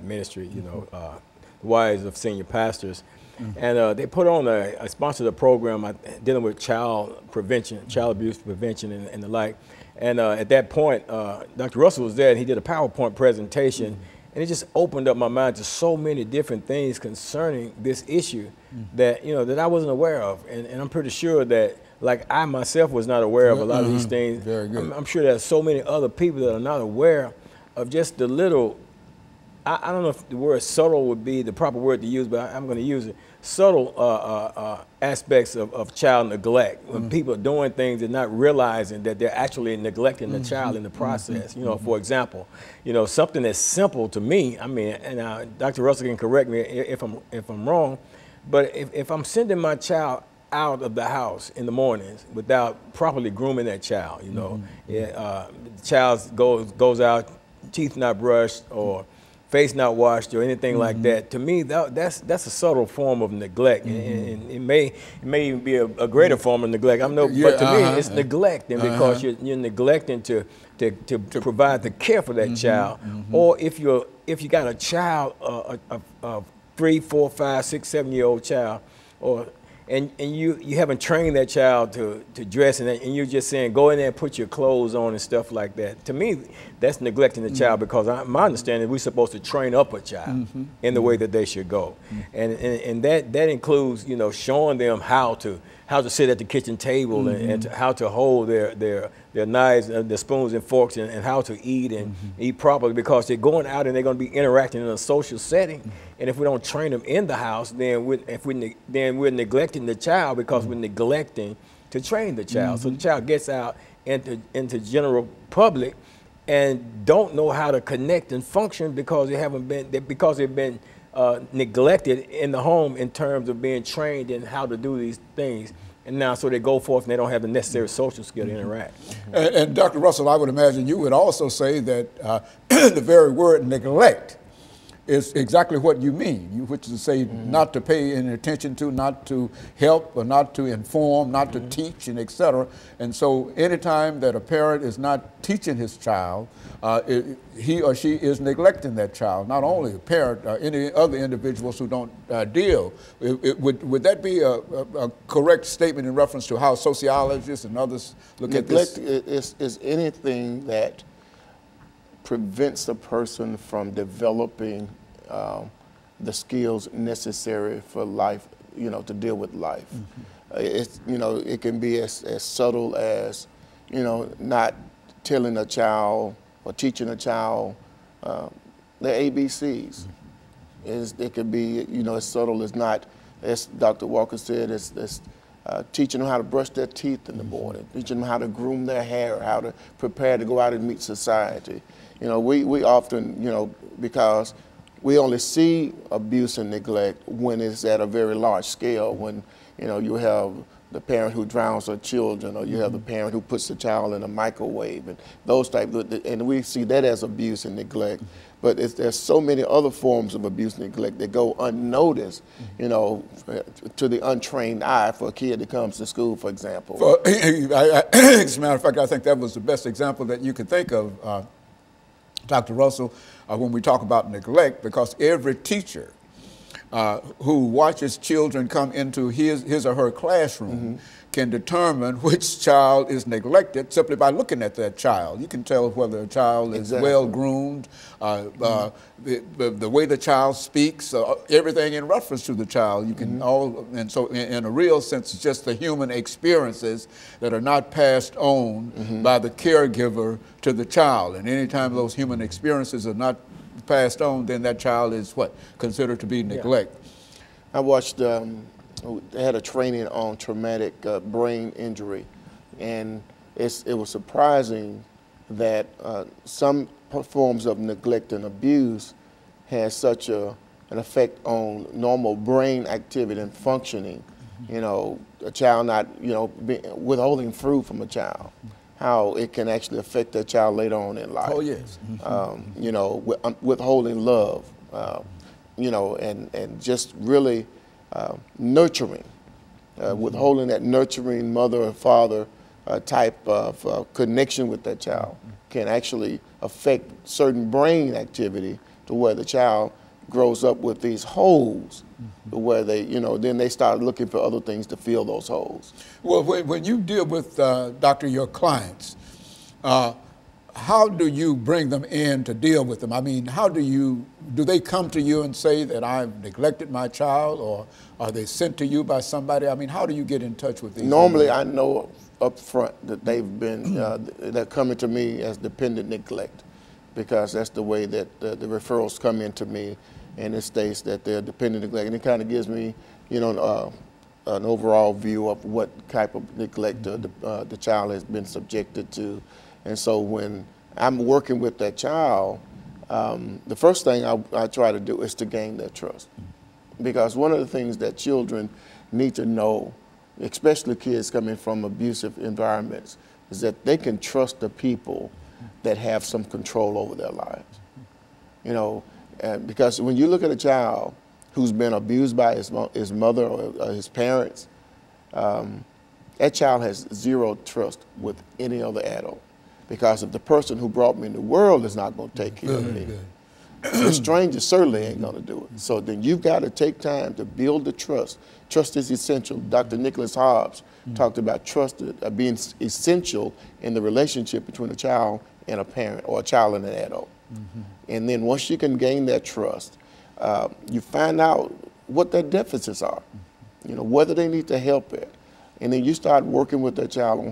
ministry, wives of senior pastors. And they put on a sponsored a program dealing with child prevention, child abuse prevention, and the like. And at that point, Dr. Russell was there, and he did a PowerPoint presentation, and it just opened up my mind to so many different things concerning this issue that that I wasn't aware of, and I'm pretty sure that, like, I myself was not aware of a lot of these things. Very good. I'm sure there's so many other people that are not aware of just the little. I don't know if the word subtle would be the proper word to use, but I'm going to use it. Subtle aspects of child neglect, when people are doing things and not realizing that they're actually neglecting the child in the process. For example, something that's simple to me. I mean, and Dr. Russell can correct me if I'm wrong, but if I'm sending my child out of the house in the mornings without properly grooming that child, the child goes out, teeth not brushed, or face not washed, or anything like that. To me, that's a subtle form of neglect, and it may even be a greater form of neglect. But to me, it's neglecting, because you're neglecting to provide the care for that child. Or if you got a child, a 3, 4, 5, 6, 7-year-old child, and you haven't trained that child to dress, and you're just saying, go in there and put your clothes on and stuff like that. To me, that's neglecting the child, because my understanding is we're supposed to train up a child in the way that they should go. And that includes, showing them how to sit at the kitchen table, and how to hold their knives, their spoons and forks, and how to eat and eat properly, because they're going out and they're going to be interacting in a social setting. And if we don't train them in the house, then we're neglecting the child, because we're neglecting to train the child. So the child gets out into general public and don't know how to connect and function, because they've been neglected in the home in terms of being trained in how to do these things. And now, so they go forth and they don't have the necessary social skill to interact. And Dr. Russell, I would imagine you would also say that the very word neglect is exactly what you mean, which is to say not to pay any attention to, not to help, or not to inform, not to teach, and et cetera. And so anytime that a parent is not teaching his child, he or she is neglecting that child. Not only a parent, any other individuals who don't deal. Would that be a correct statement in reference to how sociologists and others look at this? Neglect is anything that prevents a person from developing the skills necessary for life, to deal with life. It can be as subtle as, not telling a child or teaching a child their ABCs. It could be, as subtle as not, as Dr. Walker said, as teaching them how to brush their teeth in the morning, teaching them how to groom their hair, how to prepare to go out and meet society. We often, because we only see abuse and neglect when it's at a very large scale, when, you have the parent who drowns her children, or you have the parent who puts the child in a microwave, and those types and we see that as abuse and neglect. But there's so many other forms of abuse and neglect that go unnoticed, to the untrained eye for a kid that comes to school, for example. As a matter of fact, I think that was the best example that you could think of, Dr. Russell, when we talk about neglect, because every teacher who watches children come into his or her classroom can determine which child is neglected simply by looking at that child. You can tell whether a child is well groomed, the way the child speaks, everything in reference to the child. You can and so in a real sense, it's just the human experiences that are not passed on by the caregiver to the child. And anytime those human experiences are not passed on, then that child is considered to be neglect. I watched, they had a training on traumatic brain injury, and it was surprising that some forms of neglect and abuse has such an effect on normal brain activity and functioning. A child not, withholding fruit from a child, how it can actually affect a child later on in life. Oh, yes. Withholding love, and just really nurturing, withholding that nurturing mother or father type of connection with that child can actually affect certain brain activity to where the child grows up with these holes, where they, then they start looking for other things to fill those holes. Well, when you deal with, Doctor, your clients, how do you bring them in to deal with them? I mean, do they come to you and say that I've neglected my child, or are they sent to you by somebody? I mean, how do you get in touch with these? Normally, I know up front that they've been, they're coming to me as dependent neglect, because that's the way that the referrals come into me, and it states that they're dependent neglect, and it kind of gives me, an overall view of what type of neglect the child has been subjected to. And so when I'm working with that child, the first thing I try to do is to gain their trust. Because one of the things that children need to know, especially kids coming from abusive environments, is that they can trust the people that have some control over their lives. Because when you look at a child who's been abused by his mother or his parents, that child has zero trust with any other adult. Because if the person who brought me in the world is not going to take care of me, the stranger certainly ain't going to do it. So then you've got to take time to build the trust. Trust is essential. Dr. Nicholas Hobbs talked about trust being essential in the relationship between a child and a parent, or a child and an adult. And then once you can gain that trust, you find out what their deficits are, whether they need to help it. And then you start working with that child on